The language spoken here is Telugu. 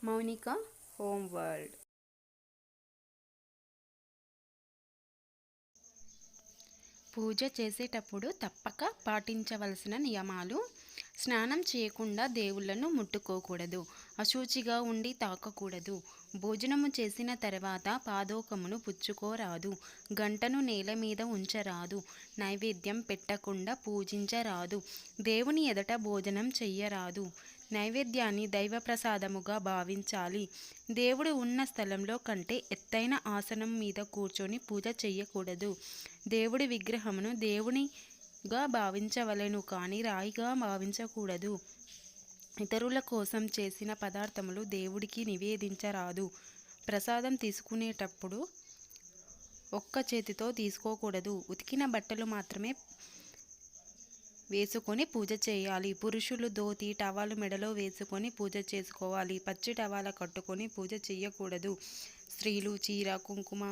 Mounika home world. పూజ చేసేటప్పుడు తప్పక పాటించవలసిన నియమాలు: స్నానం చేయకుండా దేవుళ్లను ముట్టుకోకూడదు, అశుచిగా ఉండి తాకకూడదు, భోజనము చేసిన తర్వాత పాదోకమును పుచ్చుకోరాదు, గంటను నేల మీద ఉంచరాదు, నైవేద్యం పెట్టకుండా పూజించరాదు, దేవుని ఎదుట భోజనం చెయ్యరాదు, నైవేద్యాన్ని దైవప్రసాదముగా భావించాలి, దేవుడు ఉన్న స్థలంలో కంటే ఎత్తైన ఆసనం మీద కూర్చొని పూజ చెయ్యకూడదు, దేవుడి విగ్రహమును దేవునిగా భావించవలెను కానీ రాయిగా భావించకూడదు, ఇతరుల కోసం చేసిన పదార్థములు దేవుడికి నివేదించరాదు, ప్రసాదం తీసుకునేటప్పుడు ఒక్క చేతితో తీసుకోకూడదు, ఉతికిన బట్టలు మాత్రమే వేసుకొని పూజ చేయాలి, పురుషులు ధోతి టవలు మెడలో వేసుకొని పూజ చేసుకోవాలి, పచ్చి టవల కట్టుకొని పూజ చేయకూడదు, స్త్రీలు చీర కుంకుమ